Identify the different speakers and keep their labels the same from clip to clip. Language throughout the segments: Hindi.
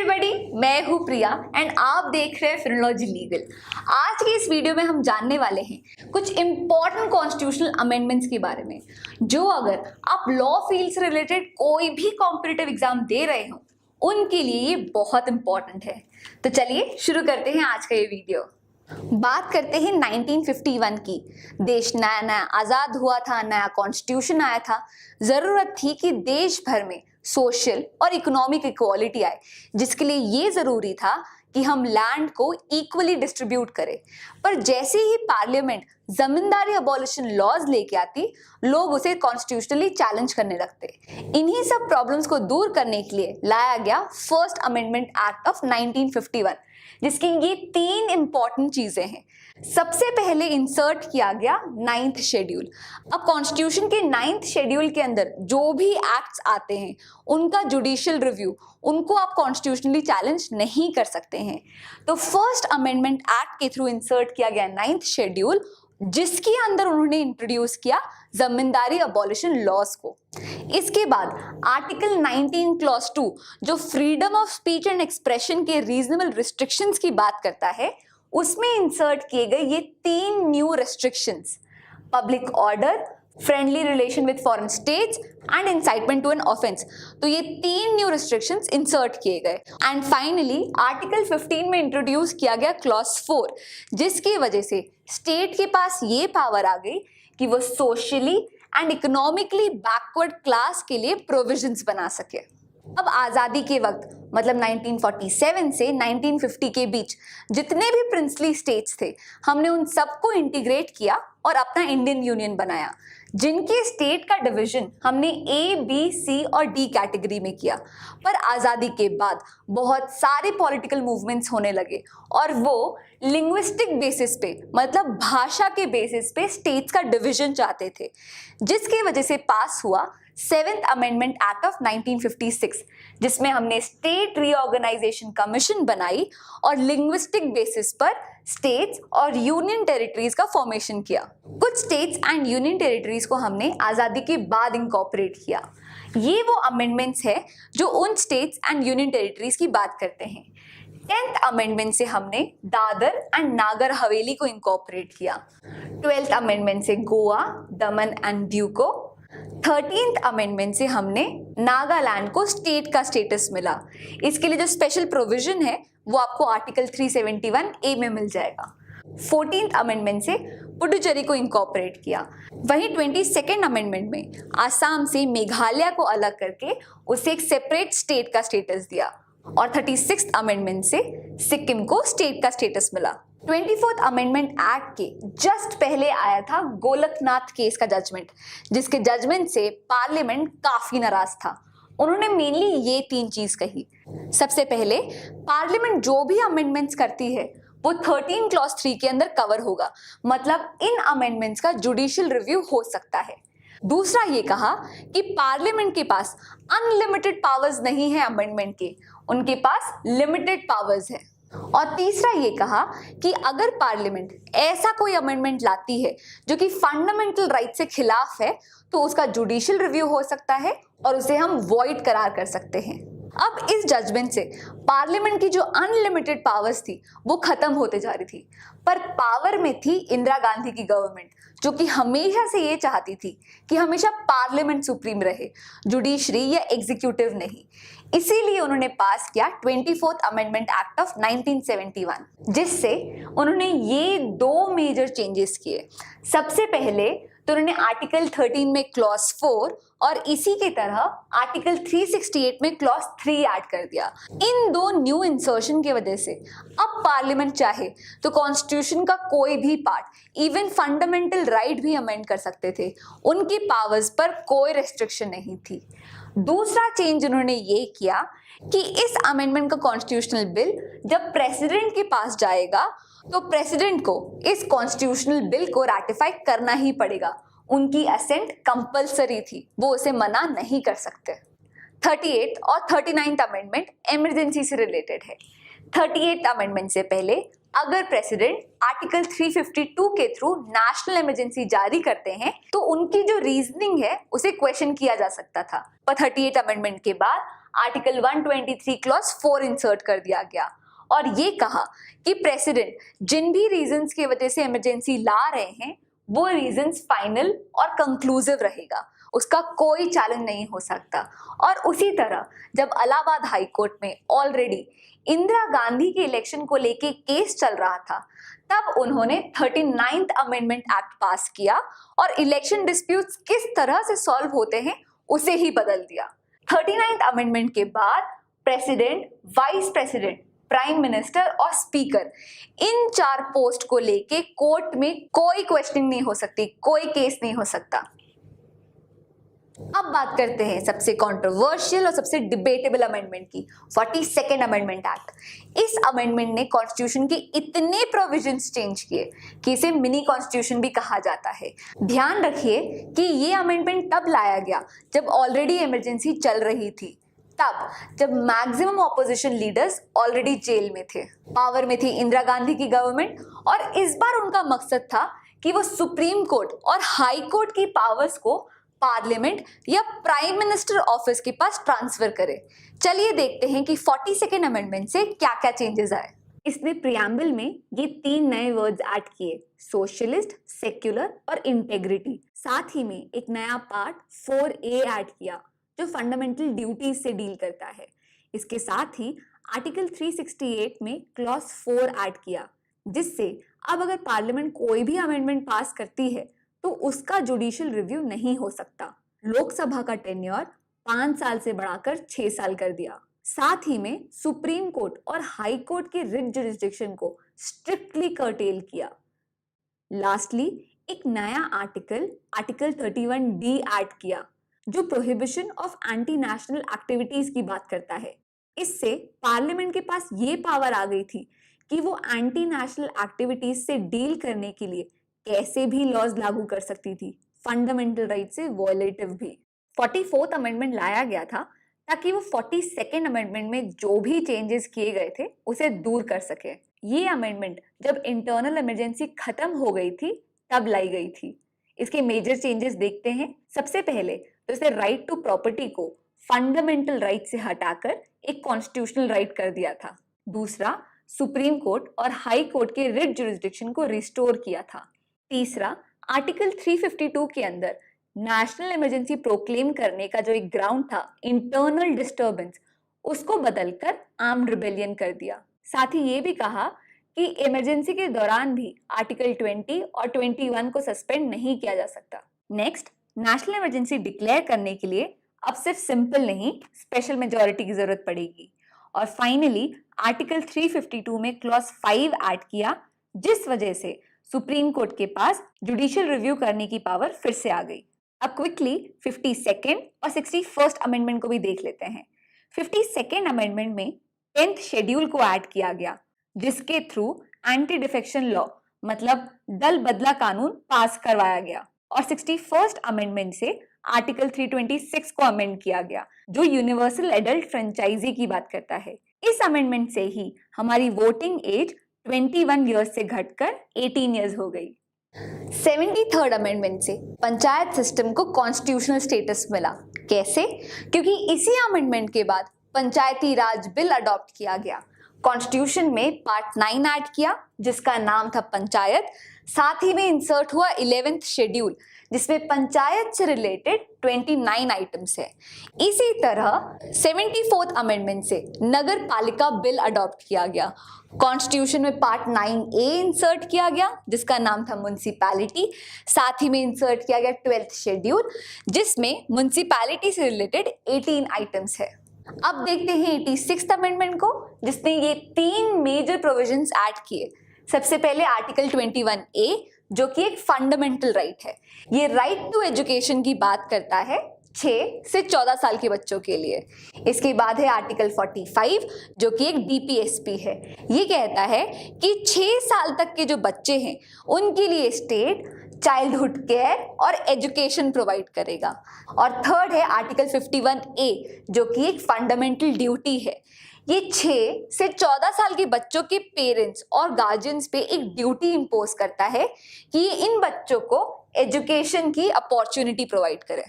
Speaker 1: एवरीबॉडी, मैं हूँ प्रिया एंड आप देख रहे हैं फिनोलॉजी लीगल। आज के इस वीडियो में हम जानने वाले हैं कुछ इंपॉर्टेंट कॉन्स्टिट्यूशनल अमेंडमेंट्स के बारे में, जो अगर आप लॉ फील्ड से रिलेटेड कोई भी कॉम्पिटिटिव एग्जाम दे रहे हो उनके लिए ये बहुत इंपॉर्टेंट है। तो चलिए शुरू करते हैं आज का ये वीडियो। बात करते हैं 1951 की। देश नया नया आजाद हुआ था, नया कॉन्स्टिट्यूशन आया था। जरूरत थी कि देश भर में सोशल और इकोनॉमिक इक्वालिटी आए, जिसके लिए ये जरूरी था कि हम लैंड को इक्वली डिस्ट्रीब्यूट करें। पर जैसे ही पार्लियामेंट जमींदारी अबॉलिशन लॉज लेके आती, लोग उसे कॉन्स्टिट्यूशनली चैलेंज करने लगते। इन्हीं सब प्रॉब्लम्स को दूर करने के लिए लाया गया फर्स्ट अमेंडमेंट एक्ट ऑफ 1951, जिसकी ये तीन इंपॉर्टेंट चीजें हैं। सबसे पहले इंसर्ट किया गया 9th शेड्यूल। अब कॉन्स्टिट्यूशन के 9th शेड्यूल के अंदर जो भी एक्ट्स आते हैं उनका जुडिशियल रिव्यू, उनको आप कॉन्स्टिट्यूशनली चैलेंज नहीं कर सकते हैं। तो फर्स्ट अमेंडमेंट एक्ट के थ्रू इंसर्ट किया गया 9th शेड्यूल, जिसके अंदर उन्होंने इंट्रोड्यूस किया जमींदारी अबॉलिशन लॉज को। इसके बाद आर्टिकल 19 क्लॉज 2 जो freedom of speech and expression के रीजनेबल रिस्ट्रिक्शंस की बात करता है, उसमें इंसर्ट किए गए ये तीन new restrictions: public order, friendly relation with foreign states and incitement to an offence. तो ये तीन न्यू रिस्ट्रिक्शंस इंसर्ट किए गए। एंड फाइनली आर्टिकल 15 में इंट्रोड्यूस किया गया क्लॉज 4, जिसकी वजह से स्टेट के पास ये पावर आ गई कि वो socially and economically backward class के लिए प्रोविजंस बना सके। अब आज़ादी के वक्त, मतलब 1947 से 1950 के बीच जितने भी प्रिंसली स्टेट्स थे, हमने उन सबको इंटीग्रेट किया और अपना इंडियन यूनियन बनाया, जिनके स्टेट का डिवीजन हमने A, B, C और D कैटेगरी में किया। पर आज़ादी के बाद बहुत सारे पॉलिटिकल मूवमेंट्स होने लगे और वो लिंग्विस्टिक बेसिस पे, मतलब भाषा के बेसिस पे स्टेट्स का डिवीजन चाहते थे, जिसकी वजह से पास हुआ 7th अमेंडमेंट एक्ट ऑफ 1956, जिसमें हमने स्टेट रीऑर्गेनाइजेशन कमीशन बनाई और लिंग्विस्टिक बेसिस पर स्टेट्स और यूनियन टेरिटरीज का फॉर्मेशन किया। कुछ स्टेट्स एंड यूनियन टेरिटरीज को हमने आज़ादी के बाद इंकॉर्पोरेट किया। ये वो अमेंडमेंट्स है जो उन स्टेट्स एंड यूनियन टेरिटरीज की बात करते हैं। 10th अमेंडमेंट से हमने दादर एंड नागर हवेली को इंकॉर्पोरेट किया। 12th अमेंडमेंट से गोवा, दमन एंड दीव को। 13th अमेंडमेंट से हमने नागालैंड को स्टेट का स्टेटस मिला। इसके लिए जो स्पेशल प्रोविजन है वो आपको आर्टिकल 371A में मिल जाएगा। 14th अमेंडमेंट से पुडुचेरी को इंकॉर्पोरेट किया। वहीं 22nd अमेंडमेंट में आसाम से मेघालय को अलग करके उसे एक सेपरेट स्टेट का स्टेटस दिया और 36th अमेंडमेंट से सिक्किम को स्टेट का स्टेटस मिला। 24th अमेंडमेंट एक्ट के जस्ट पहले आया था गोलकनाथ केस का जजमेंट, जिसके जजमेंट से पार्लियामेंट काफी नाराज था। उन्होंने मेनली ये तीन चीज कही। सबसे पहले, पार्लियामेंट जो भी अमेंडमेंट्स करती है वो 13 क्लॉज 3 के अंदर कवर होगा, मतलब इन अमेंडमेंट्स का जुडिशियल रिव्यू हो सकता है। दूसरा ये कहा कि पार्लियामेंट के पास अनलिमिटेड पावर्स नहीं है अमेंडमेंट के, उनके पास लिमिटेड पावर्स है। और तीसरा ये कहा कि अगर पार्लियामेंट ऐसा कोई अमेंडमेंट लाती है जो कि फंडामेंटल राइट से खिलाफ है, तो उसका जुडिशियल रिव्यू हो सकता है और उसे हम वॉइड करार कर सकते हैं। अब इस जजमेंट से पार्लियामेंट की जो अनलिमिटेड पावर्स थी वो खत्म होते जा रही थी, पर पावर में थी इंदिरा गांधी की गवर्नमेंट, जो कि हमेशा से ये चाहती थी कि हमेशा पार्लियामेंट सुप्रीम रहे, जुडिशरी या एग्जीक्यूटिव नहीं। इसीलिए उन्होंने पास किया 24th अमेंडमेंट एक्ट ऑफ 1971, जिससे उन्होंने ये दो मेजर चेंजेस किए। सबसे पहले तो उन्होंने आर्टिकल 13 में क्लॉज 4 और इसी के तरह आर्टिकल 368 में क्लॉज 3 ऐड कर दिया। इन दो न्यू इंसर्शन की वजह से अब पार्लियामेंट चाहे तो कॉन्स्टिट्यूशन का कोई भी पार्ट, इवन फंडामेंटल राइट भी अमेंड कर सकते थे। उनकी पावर्स पर कोई रेस्ट्रिक्शन नहीं थी। दूसरा चेंज उन्होंने ये किया कि इस अमेंडमेंट का कॉन्स्टिट्यूशनल बिल जब प्रेसिडेंट के पास जाएगा तो प्रेसिडेंट को इस कॉन्स्टिट्यूशनल बिल को रैटिफाई करना ही पड़ेगा। उनकी असेंट कंपलसरी थी, वो उसे मना नहीं कर सकते। 38th और 39th अमेंडमेंट इमरजेंसी से रिलेटेड है। 38th अमेंडमेंट से पहले अगर प्रेसिडेंट आर्टिकल 352 के थ्रू नेशनल इमरजेंसी जारी करते हैं तो उनकी जो रीजनिंग है उसे क्वेश्चन किया जा सकता था। पर 38th अमेंडमेंट के बाद आर्टिकल 123 क्लॉज 4 इंसर्ट कर दिया गया और ये कहा कि प्रेसिडेंट जिन भी रीजंस की वजह से इमरजेंसी ला रहे हैं वो रीजंस फाइनल और कंक्लूसिव रहेगा, उसका कोई चैलेंज नहीं हो सकता। और उसी तरह जब इलाहाबाद हाई कोर्ट में ऑलरेडी इंदिरा गांधी के इलेक्शन को लेके केस चल रहा था, तब उन्होंने 39th अमेंडमेंट एक्ट पास किया और इलेक्शन डिस्प्यूट्स किस तरह से सॉल्व होते हैं उसे ही बदल दिया। 39th अमेंडमेंट के बाद president, vice president, prime minister और स्पीकर, इन 4 पोस्ट को लेके कोर्ट में कोई क्वेश्चनिंग नहीं हो सकती, कोई केस नहीं हो सकता। अब बात करते हैं सबसे कंट्रोवर्शियल और सबसे डिबेटेबल अमेंडमेंट की, 42nd अमेंडमेंट एक्ट। इस अमेंडमेंट ने कॉन्स्टिट्यूशन के इतने प्रोविजंस चेंज किए कि इसे मिनी कॉन्स्टिट्यूशन भी कहा जाता है। ध्यान रखिए कि ये अमेंडमेंट तब लाया गया जब ऑलरेडी इमरजेंसी चल रही थी, तब जब maximum opposition leaders already jail में थे। पावर में थी इंदिरा गांधी की गवर्नमेंट और इस बार उनका मकसद था कि वो सुप्रीम कोर्ट और हाई कोर्ट की पावर्स को पार्लियामेंट या प्राइम मिनिस्टर ऑफिस के पास ट्रांसफर करे। चलिए देखते हैं कि 42nd अमेंडमेंट से क्या क्या चेंजेस आए। इसने प्रियम्बल में ये 3 नए वर्ड्स ऐड किए, सोशलिस्ट, सेक्युलर और इंटेग्रिटी। साथ ही में एक नया पार्ट 4A ऐड किया जो फंडामेंटल ड्यूटीज से डील करता है। इसके साथ ही आर्टिकल 368 में क्लॉज 4 ऐड किया, जिससे अब अगर पार्लियामेंट कोई भी अमेंडमेंट पास करती है तो उसका जुडिशियल रिव्यू नहीं हो सकता। लोकसभा का टेन्योर 5 साल से बढ़ाकर 6 साल कर दिया। साथ ही में सुप्रीम कोर्ट और हाई कोर्ट के रिट जुरिस्डिक्शन को स्ट्रिक्टली कर्टेल किया। लास्टली एक नया आर्टिकल 31D ऐड किया जो prohibition of anti national activities की बात करता है। इससे पार्लियामेंट के पास ये पावर आ गई थी कि वो एंटी नेशनल एक्टिविटीज से डील करने के लिए कैसे भी लॉज लागू कर सकती थी, फंडामेंटल राइट से वॉयलेटिव भी। 44th अमेंडमेंट लाया गया था ताकि वो 42nd अमेंडमेंट में जो भी चेंजेस किए गए थे उसे दूर कर सके। ये अमेंडमेंट जब इंटरनल इमरजेंसी खत्म हो गई थी तब लाई गई थी। इसके मेजर चेंजेस देखते हैं। सबसे पहले तो इसे राइट टू प्रॉपर्टी को फंडामेंटल राइट से हटाकर एक कॉन्स्टिट्यूशनल राइट कर दिया था। दूसरा, सुप्रीम कोर्ट और हाई कोर्ट के रिट जुरिस्डिक्शन को रिस्टोर किया था। तीसरा, आर्टिकल 352 के अंदर नेशनल इमरजेंसी प्रोक्लेम करने का जो एक ग्राउंड था, इंटरनल डिस्टर्बेंस, उसको बदलकर आर्म्ड रिबेलियन कर दिया। साथ ही ये भी कहा कि इमरजेंसी के दौरान भी आर्टिकल 20 और 21 को सस्पेंड नहीं किया जा सकता। नेक्स्ट, नेशनल इमरजेंसी डिक्लेयर करने के लिए अब सिर्फ सिंपल नहीं, स्पेशल मेजॉरिटी की जरूरत पड़ेगी। और फाइनली आर्टिकल 352 में क्लॉज 5 ऐड किया, जिस वजह से सुप्रीम कोर्ट के पास जुडिशियल रिव्यू करने की पावर फिर से आ गई। अब क्विकली 52nd और 61st अमेंडमेंट को भी देख लेते हैं। 52nd अमेंडमेंट में 10th शेड्यूल को ऐड किया गया, जिसके थ्रू एंटी डिफेक्शन लॉ मतलब दल बदला कानून पास करवाया गया। और 61st अमेंडमेंट से आर्टिकल 326 को अमेंड किया गया जो यूनिवर्सल एडल्ट फ्रेंचाइजी की बात करता है। इस अमेंडमेंट से ही हमारी वोटिंग एज 21 ईयर्स से घटकर 18 ईयर्स हो गई। 73rd अमेंडमेंट से पंचायत सिस्टम को कॉन्स्टिट्यूशनल स्टेटस मिला। कैसे? क्योंकि इसी अमेंडमेंट के बाद पंचायती राज बिल अडॉप्ट किया गया। कॉन्स्टिट्यूशन में पार्ट 9 ऐड किया जिसका नाम था पंचायत। साथ ही में इंसर्ट हुआ 11th शेड्यूल जिसमें पंचायत से रिलेटेड 29 आइटम्स है। इसी तरह 74th अमेंडमेंट से नगर पालिका बिल अडॉप्ट किया गया। कॉन्स्टिट्यूशन में पार्ट 9A इंसर्ट किया गया जिसका नाम था म्युनिसिपैलिटी। साथ ही में इंसर्ट किया गया 12th शेड्यूल जिसमें म्युनिसिपैलिटी से रिलेटेड 18 आइटम्स है। अब देखते हैं 86th अमेंडमेंट को जिसने ये 3 मेजर प्रोविजंस ऐड किए। सबसे पहले आर्टिकल 21A जो कि एक फंडामेंटल राइट है। ये राइट टू एजुकेशन की बात करता है 6 से 14 साल के बच्चों के लिए। इसके बाद है आर्टिकल 45 जो कि एक DPSP है। ये कहता है कि 6 साल तक के जो बच्चे हैं उनके लिए स्टेट चाइल्डहुड केयर और एजुकेशन प्रोवाइड करेगा। और थर्ड है आर्टिकल 51A जो कि एक फंडामेंटल ड्यूटी है। ये 6 से 14 साल के बच्चों के पेरेंट्स और गार्जियंस पे एक ड्यूटी इंपोज करता है कि ये इन बच्चों को एजुकेशन की अपॉर्चुनिटी प्रोवाइड करें।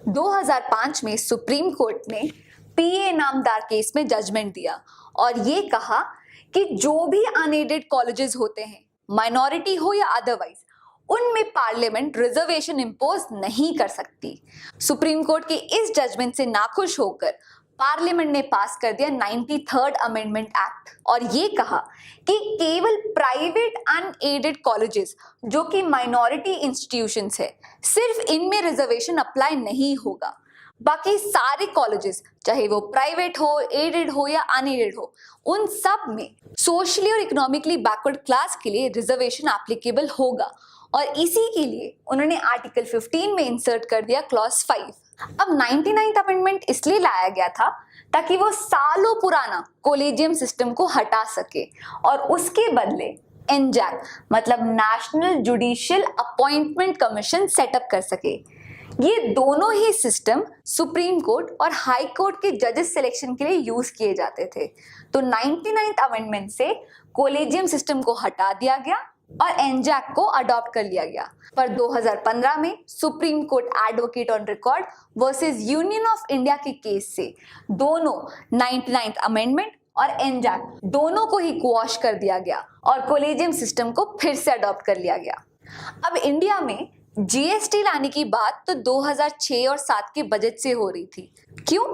Speaker 1: 2005 में सुप्रीम कोर्ट ने पीए नामदार केस में जजमेंट दिया और ये कहा कि जो भी अनएडेड कॉलेजेस होते हैं, माइनॉरिटी हो या अदरवाइज, उनमें पार्लियामेंट रिजर्वेशन इंपोज नहीं कर सकती। सुप्रीम कोर्ट के इस जजमेंट से नाखुश होकर पार्लियामेंट ने पास कर दिया 93rd अमेंडमेंट एक्ट और ये कहा कि केवल प्राइवेट अनएडेड कॉलेजेस जो कि माइनॉरिटी इंस्टीट्यूशंस है, सिर्फ इनमें रिजर्वेशन अप्लाई नहीं होगा। बाकी सारे कॉलेजेस, चाहे वो प्राइवेट हो, एडेड हो या अनएडेड हो, उन सब में सोशली और इकोनॉमिकली बैकवर्ड क्लास के लिए रिजर्वेशन एप्लीकेबल होगा। और इसी के लिए उन्होंने आर्टिकल 15 में इंसर्ट कर दिया क्लॉज 5। अब 99th अमेंडमेंट इसलिए लाया गया था ताकि वो सालों पुराना कोलेजियम सिस्टम को हटा सके और उसके बदले एनजैक मतलब national judicial appointment commission setup कर सके। ये दोनों ही सिस्टम सुप्रीम कोर्ट और हाई कोर्ट के जजेस सिलेक्शन के लिए यूज किए जाते थे। तो 99th अमेंडमेंट से कोलेजियम सिस्टम को हटा दिया गया और एनजैक को अडॉप्ट कर लिया गया। पर 2015 में supreme court advocate on record versus union of India के केस से दोनों 99th अमेंडमेंट और एनजैक दोनों को ही क्वॉश कर दिया गया और कोलेजियम सिस्टम को फिर से अडॉप्ट कर लिया गया। अब इंडिया में जीएसटी लाने की बात तो 2006 और 7 के बजट से हो रही थी। क्यों?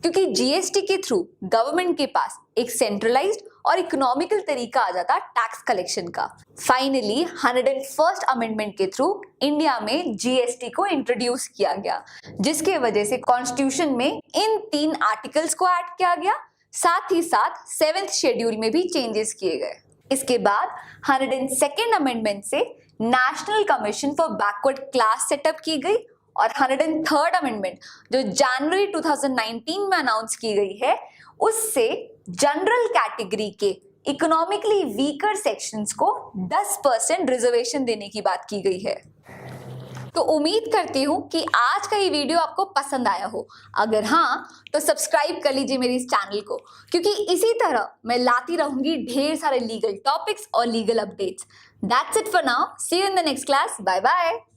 Speaker 1: क्योंकि जीएसटी के थ्रू गवर्नमेंट के पास एक सेंट्रलाइज्ड और इकोनॉमिकल तरीका आ जाता टैक्स कलेक्शन का। फाइनली 101st अमेंडमेंट के थ्रू इंडिया में जीएसटी को इंट्रोड्यूस किया गया, जिसके वजह से कॉन्स्टिट्यूशन में इन 3 आर्टिकल्स को ऐड किया गया, साथ ही साथ 7th शेड्यूल में भी चेंजेस किए गए। इसके बाद 102nd अमेंडमेंट से national commission for backward class setup की गई और 103rd अमेंडमेंट जो जनवरी 2019 में अनाउंस की गई है, उससे जनरल कैटेगरी के इकोनॉमिकली वीकर सेक्शंस को 10% रिजर्वेशन देने की बात की गई है। तो उम्मीद करती हूँ कि आज का ये वीडियो आपको पसंद आया हो। अगर हाँ, तो सब्सक्राइब कर लीजिए मेरे इस चैनल को, क्योंकि इसी तरह मैं लाती रहूंगी ढेर सारे लीगल टॉपिक्स और legal updates. That's it for now. See you in the next class. Bye bye.